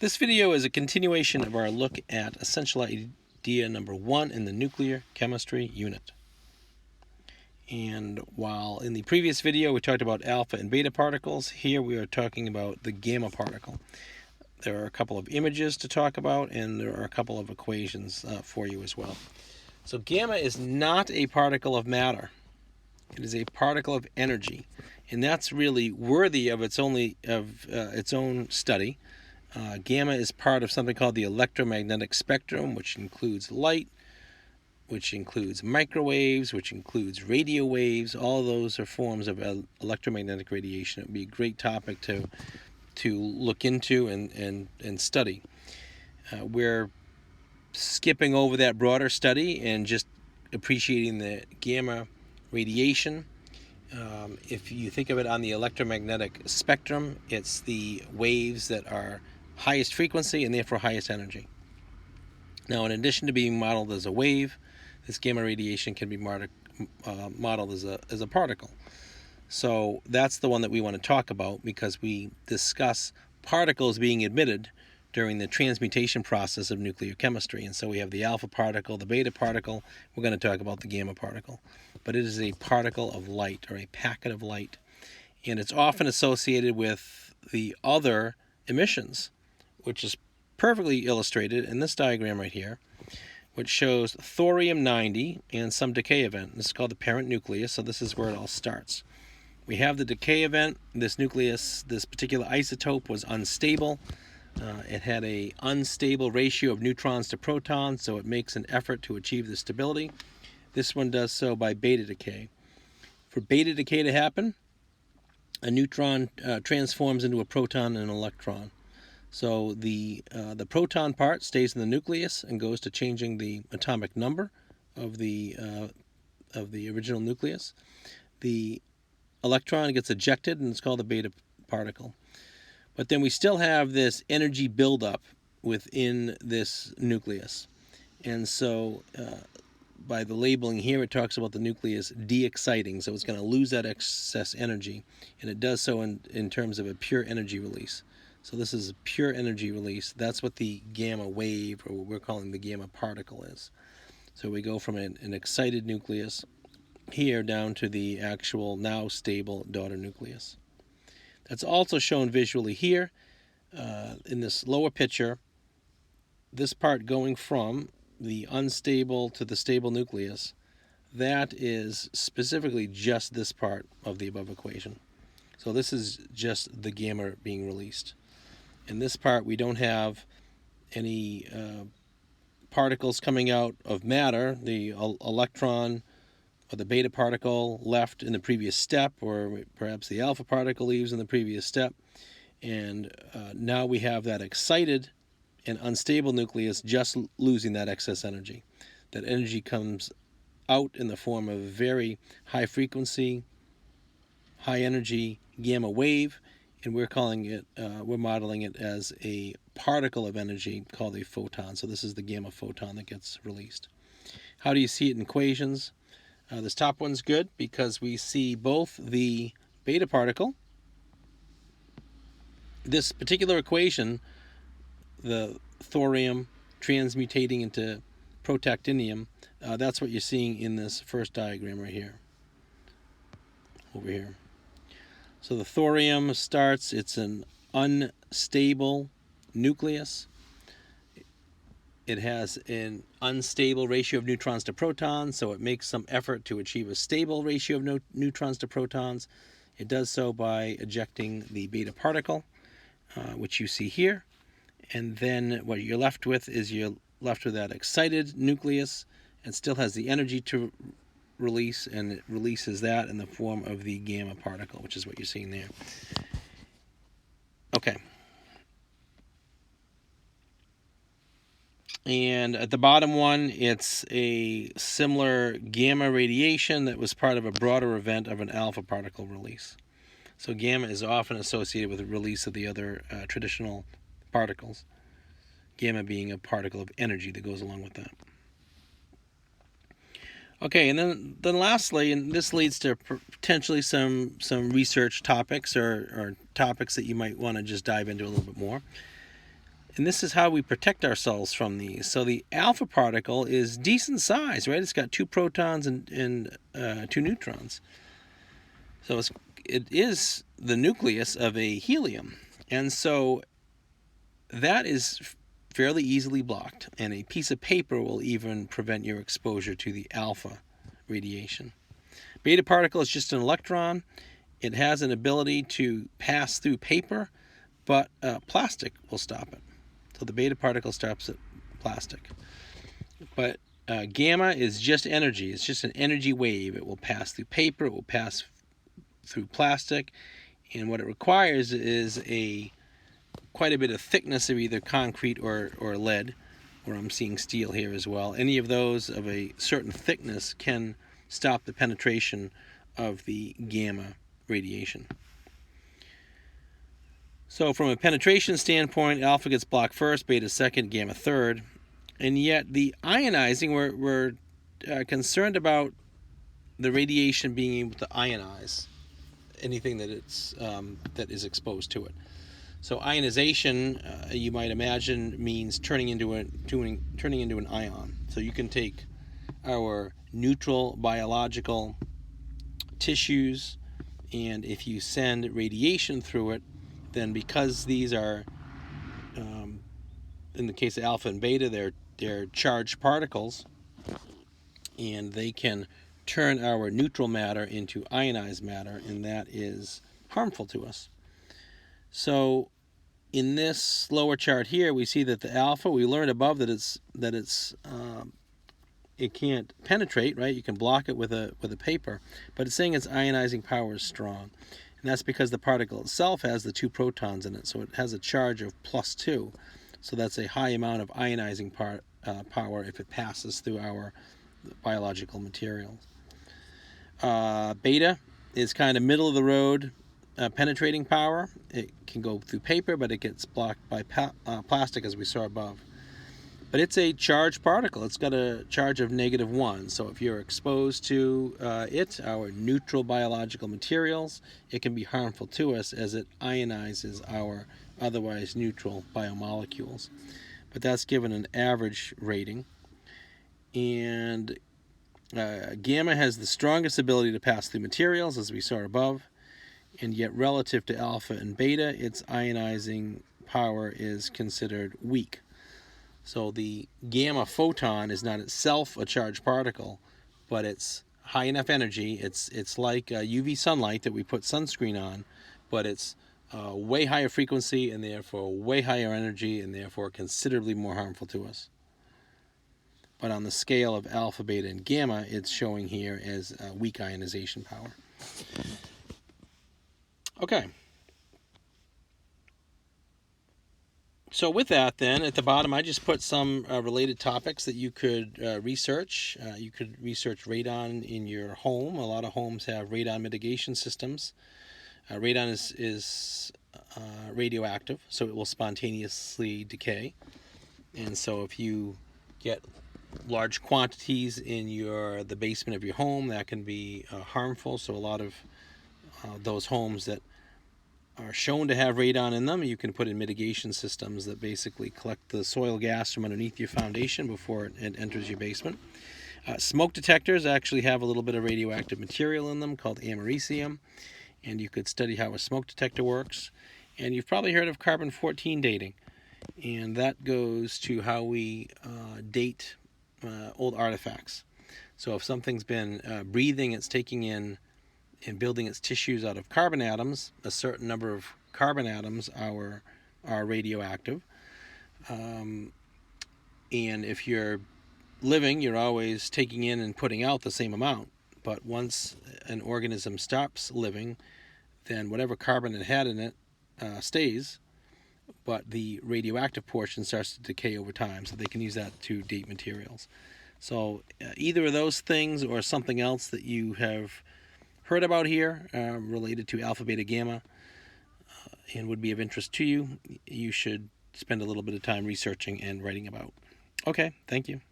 This video is a continuation of our look at essential idea number 1 in the nuclear chemistry unit. And while in the previous video we talked about alpha and beta particles, here we are talking about the gamma particle. There are a couple of images to talk about, and there are a couple of equations for you as well. So gamma is not a particle of matter. It is a particle of energy, and that's really worthy of its own study. Gamma is part of something called the electromagnetic spectrum, which includes light, which includes microwaves, which includes radio waves. All those are forms of electromagnetic radiation. It would be a great topic to look into and study. We're skipping over that broader study and just appreciating the gamma radiation. If you think of it on the electromagnetic spectrum, it's the waves that are highest frequency and therefore highest energy. Now, in addition to being modeled as a wave, this gamma radiation can be modeled as a particle. So that's the one that we want to talk about, because we discuss particles being emitted during the transmutation process of nuclear chemistry. And so we have the alpha particle, the beta particle. We're going to talk about the gamma particle. But it is a particle of light, or a packet of light. And it's often associated with the other emissions, which is perfectly illustrated in this diagram right here, which shows thorium-90 and some decay event. This is called the parent nucleus, so this is where it all starts. We have the decay event. This nucleus, this particular isotope, was unstable. It had an unstable ratio of neutrons to protons, so it makes an effort to achieve the stability. This one does so by beta decay. For beta decay to happen, a neutron transforms into a proton and an electron. So the proton part stays in the nucleus and goes to changing the atomic number of the original nucleus. The electron gets ejected, and it's called the beta particle. But then we still have this energy buildup within this nucleus. And so by the labeling here, it talks about the nucleus de-exciting. So it's going to lose that excess energy. And it does so in terms of a pure energy release. So this is a pure energy release. That's what the gamma wave, or what we're calling the gamma particle, is. So we go from an excited nucleus here down to the actual now stable daughter nucleus. That's also shown visually here in this lower picture. This part going from the unstable to the stable nucleus, that is specifically just this part of the above equation. So this is just the gamma being released. In this part, we don't have any particles coming out of matter. The electron or the beta particle left in the previous step, or perhaps the alpha particle leaves in the previous step. And now we have that excited and unstable nucleus just losing that excess energy. That energy comes out in the form of a very high frequency, high energy gamma wave, and we're modeling it as a particle of energy called a photon. So this is the gamma photon that gets released. How do you see it in equations? This top one's good because we see both the beta particle. This particular equation, the thorium transmutating into protactinium, that's what you're seeing in this first diagram right here, over here. So the thorium starts, it's an unstable nucleus. It has an unstable ratio of neutrons to protons, so it makes some effort to achieve a stable ratio of neutrons to protons. It does so by ejecting the beta particle, which you see here. And then what you're left with is that excited nucleus, and still has the energy to release, and it releases that in the form of the gamma particle, which is what you're seeing there. Okay. And at the bottom one, it's a similar gamma radiation that was part of a broader event of an alpha particle release. So gamma is often associated with the release of the other traditional particles, gamma being a particle of energy that goes along with that. Okay, and then lastly, and this leads to potentially some research topics or topics that you might want to just dive into a little bit more. And this is how we protect ourselves from these. So the alpha particle is decent size, right? It's got 2 protons and 2 neutrons. So it is the nucleus of a helium. And so that is fairly easily blocked. And a piece of paper will even prevent your exposure to the alpha radiation. Beta particle is just an electron. It has an ability to pass through paper, but plastic will stop it. So the beta particle stops at plastic. But gamma is just energy. It's just an energy wave. It will pass through paper. It will pass through plastic. And what it requires is quite a bit of thickness of either concrete or lead, or I'm seeing steel here as well. Any of those of a certain thickness can stop the penetration of the gamma radiation. So from a penetration standpoint, alpha gets blocked first, beta second, gamma third. And yet the ionizing, we're concerned about the radiation being able to ionize anything that is exposed to it. So ionization, you might imagine, means turning into an ion. So you can take our neutral biological tissues, and if you send radiation through it, then because these are, in the case of alpha and beta, they're charged particles, and they can turn our neutral matter into ionized matter, and that is harmful to us. So in this lower chart here, we see that the alpha, we learned above that it can't penetrate, right? You can block it with a paper, but it's saying its ionizing power is strong. And that's because the particle itself has the 2 protons in it, so it has a charge of +2. So that's a high amount of ionizing power if it passes through our biological materials. Beta is kind of middle of the road penetrating power. It can go through paper, but it gets blocked by plastic, as we saw above. But it's a charged particle. It's got a charge of -1. So if you're exposed to our neutral biological materials, it can be harmful to us as it ionizes our otherwise neutral biomolecules. But that's given an average rating. And gamma has the strongest ability to pass through materials, as we saw above. And yet relative to alpha and beta, its ionizing power is considered weak. So the gamma photon is not itself a charged particle, but it's high enough energy. It's like UV sunlight that we put sunscreen on, but it's way higher frequency and therefore way higher energy and therefore considerably more harmful to us. But on the scale of alpha, beta, and gamma, it's showing here as weak ionization power. Okay. So with that, then, at the bottom, I just put some related topics that you could research. You could research radon in your home. A lot of homes have radon mitigation systems. Radon is radioactive, so it will spontaneously decay. And so if you get large quantities in the basement of your home, that can be harmful. So a lot of those homes that are shown to have radon in them, you can put in mitigation systems that basically collect the soil gas from underneath your foundation before it enters your basement. Smoke detectors actually have a little bit of radioactive material in them called americium, and you could study how a smoke detector works. And you've probably heard of carbon-14 dating, and that goes to how we date old artifacts. So if something's been breathing, it's taking in and building its tissues out of carbon atoms, a certain number of carbon atoms are radioactive. And if you're living, you're always taking in and putting out the same amount. But once an organism stops living, then whatever carbon it had in it stays, but the radioactive portion starts to decay over time, so they can use that to date materials. So either of those things or something else that you have heard about here related to alpha, beta, gamma and would be of interest to you, you should spend a little bit of time researching and writing about. Okay, thank you.